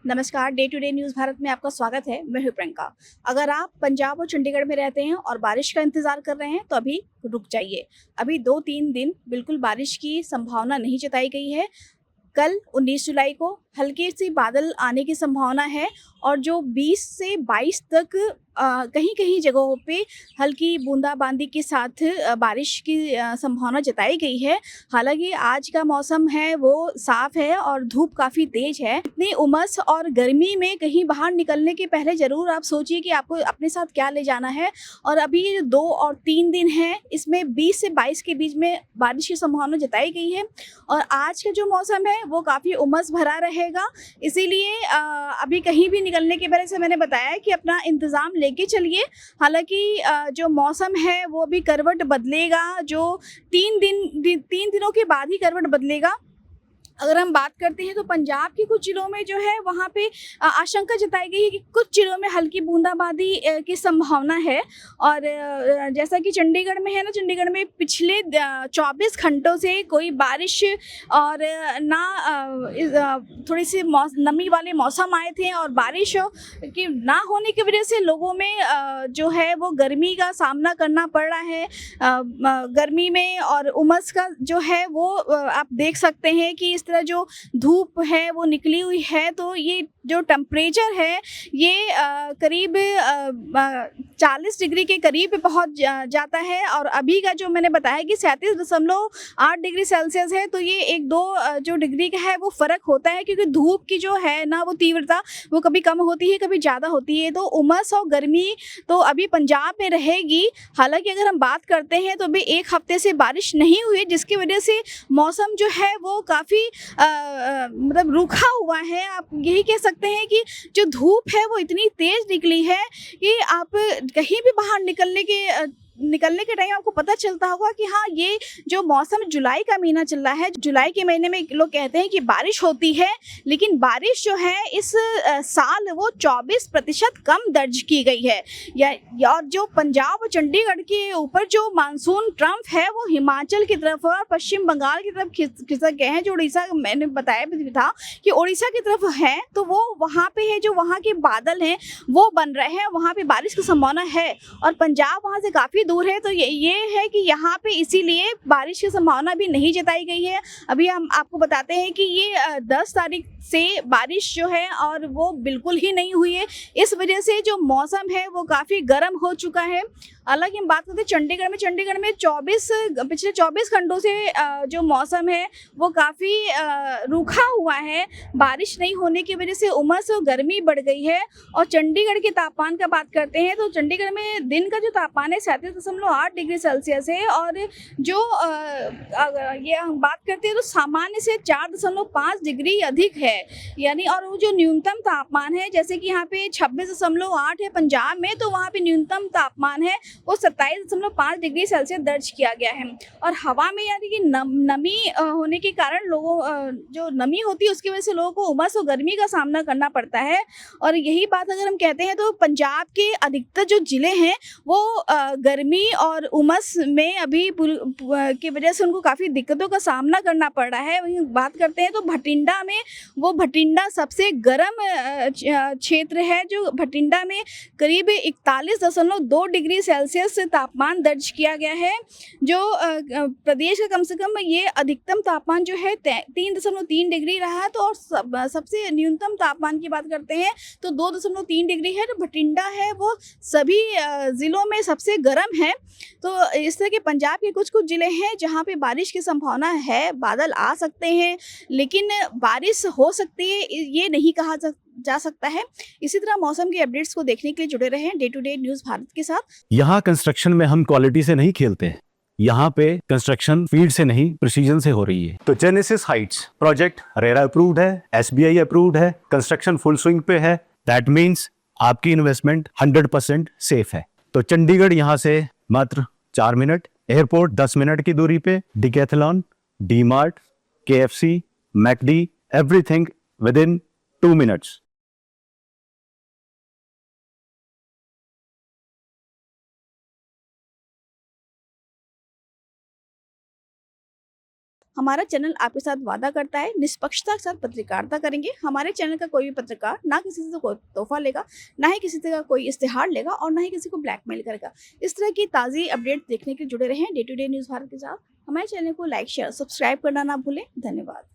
नमस्कार, day to day news Bharat में आपका स्वागत है। मैं हूँ प्रियंका। अगर आप पंजाब और चंडीगढ़ में रहते हैं और बारिश का इंतज़ार कर रहे हैं, तो अभी रुक जाइए। अभी 2-3 दिन बिल्कुल बारिश की संभावना नहीं जताई गई है। कल 19 जुलाई को हल्के-से बादल आने की संभावना है और जो 20 से 22 तक कहीं-कहीं जगहों पे हल्की बूंदाबांदी के साथ बारिश की संभावना जताई गई है। हालाँकि आज का मौसम है वो साफ़ है और धूप काफ़ी तेज़ है। इतनी उमस और गर्मी में कहीं बाहर निकलने के पहले ज़रूर आप सोचिए कि आपको अपने साथ क्या ले जाना है। और अभी ये 2 और 3 दिन हैं, इसमें 20 से 22 के बीच में बारिश की संभावना जताई गई है। और आज का जो मौसम है वो काफ़ी उमस भरा रहेगा, इसीलिए अभी कहीं भी निकलने के पहले जैसे मैंने बताया कि अपना इंतज़ाम लेके चलिए। हालाँकि जो मौसम है वो भी करवट बदलेगा, जो 3 दिनों के बाद ही करवट बदलेगा। अगर हम बात करते हैं तो पंजाब के कुछ जिलों में जो है वहाँ पे आशंका जताई गई है कि कुछ जिलों में हल्की बूंदाबांदी की संभावना है। और जैसा कि चंडीगढ़ में है ना, चंडीगढ़ में पिछले 24 घंटों से कोई बारिश और ना थोड़ी सी नमी वाले मौसम आए थे और बारिश की ना होने की वजह से लोगों में जो है वो गर्मी का सामना करना पड़ रहा है। गर्मी में और उमस का जो है वो आप देख सकते हैं कि इस तरह जो धूप है वो निकली हुई है, तो ये जो टेम्परेचर है ये करीब 40 डिग्री के करीब पहुंच जाता है। और अभी का जो मैंने बताया कि 37.8 डिग्री सेल्सियस है, तो ये 1-2 जो डिग्री का है वो फ़र्क होता है, क्योंकि धूप की जो है ना वो तीव्रता वो कभी कम होती है कभी ज़्यादा होती है। तो उमस और गर्मी तो अभी पंजाब में रहेगी। हालांकि अगर हम बात करते हैं तो अभी 1 हफ्ते से बारिश नहीं हुई, जिसकी वजह से मौसम जो है वो काफ़ी मतलब रूखा हुआ है। आप यही कह सकते हैं कि जो धूप है वो इतनी तेज़ निकली है कि आप कहीं भी बाहर निकलने के टाइम आपको पता चलता होगा कि हाँ, ये जो मौसम जुलाई का महीना चल रहा है, जुलाई के महीने में लोग कहते हैं कि बारिश होती है, लेकिन बारिश जो है इस साल वो 24% कम दर्ज की गई है। और जो पंजाब और चंडीगढ़ के ऊपर जो मानसून ट्रम्प है वो हिमाचल की तरफ और पश्चिम बंगाल की तरफ खिसक गए हैं। जो उड़ीसा मैंने बताया भी था कि उड़ीसा की तरफ है, तो वो वहाँ पे है, जो वहाँ के बादल हैं वो बन रहे हैं, वहाँ पे बारिश की संभावना है। और पंजाब वहाँ से काफ़ी दूर है, तो ये है कि यहाँ पे इसीलिए बारिश की संभावना भी नहीं जताई गई है। अभी हम आपको बताते हैं कि ये 10 तारीख से बारिश जो है और वो बिल्कुल ही नहीं हुई है। इस वजह से जो मौसम है वो काफ़ी गर्म हो चुका है। हालांकि हम बात करते हैं चंडीगढ़ में 24 पिछले 24 घंटों से जो मौसम है वो काफ़ी रूखा हुआ है। बारिश नहीं होने की वजह से उमस और गर्मी बढ़ गई है। और चंडीगढ़ के तापमान का बात करते हैं तो चंडीगढ़ में दिन का जो तापमान है 37.8 डिग्री सेल्सियस है। और जो ये हम बात करते हैं तो सामान्य से 4.5 डिग्री अधिक है, यानी। और वो जो न्यूनतम तापमान है, जैसे कि यहाँ पे 26.8 है पंजाब में, तो वहाँ पे न्यूनतम तापमान है वो 27.5 डिग्री सेल्सियस दर्ज किया गया है। और हवा में यानी कि नमी होने के कारण लोगों जो नमी होती है उसकी वजह से लोगों को उमस और गर्मी का सामना करना पड़ता है। और यही बात अगर हम कहते हैं तो पंजाब के अधिकतर जो ज़िले हैं वो गर्मी और उमस में अभी की वजह से उनको काफ़ी दिक्कतों का सामना करना पड़ रहा है। वहीं बात करते हैं तो भटिंडा में, वो भटिंडा सबसे गर्म क्षेत्र है, जो भटिंडा में करीब 41.2 डिग्री सेल्सियस तापमान दर्ज किया गया है। जो प्रदेश का कम से कम ये अधिकतम तापमान जो है 3.3 डिग्री रहा है। तो और सबसे न्यूनतम तापमान की बात करते हैं तो 2.3 डिग्री है। जो भटिंडा है वो सभी ज़िलों में सबसे गर्म है। तो इस तरह के पंजाब के कुछ ज़िले हैं जहाँ पे बारिश की संभावना है, बादल आ सकते हैं, लेकिन बारिश हो सकती है ये नहीं कहा जा सकता है। इसी तरह मौसम के अपडेट्स को देखने के लिए जुड़े रहें day to day news Bharat के साथ। यहाँ कंस्ट्रक्शन में हम क्वालिटी से नहीं खेलते हैं। यहाँ पे कंस्ट्रक्शन फील्ड से नहीं प्रिसीजन से हो रही है। तो genesis Heights project RERA approved है, एसबीआई अप्रूव्ड है, कंस्ट्रक्शन फुल स्विंग पे है। दैट मीन्स आपकी इन्वेस्टमेंट 100% सेफ है। तो चंडीगढ़ यहाँ से मात्र 4 मिनट, एयरपोर्ट 10 मिनट की दूरी पे, decathlon, D mart, KFC, McD, everything with in 2 minutes. हमारा चैनल आपके साथ वादा करता है निष्पक्षता के साथ पत्रकारिता करेंगे। हमारे चैनल का कोई भी पत्रकार ना किसी से कोई तोहफा लेगा, ना ही किसी का कोई इश्तिहार लेगा और ना ही किसी को ब्लैकमेल करेगा। इस तरह की ताज़ी अपडेट देखने के लिए जुड़े रहें day to day news Bharat के साथ। हमारे चैनल को लाइक शेयर सब्सक्राइब करना ना भूलें। धन्यवाद।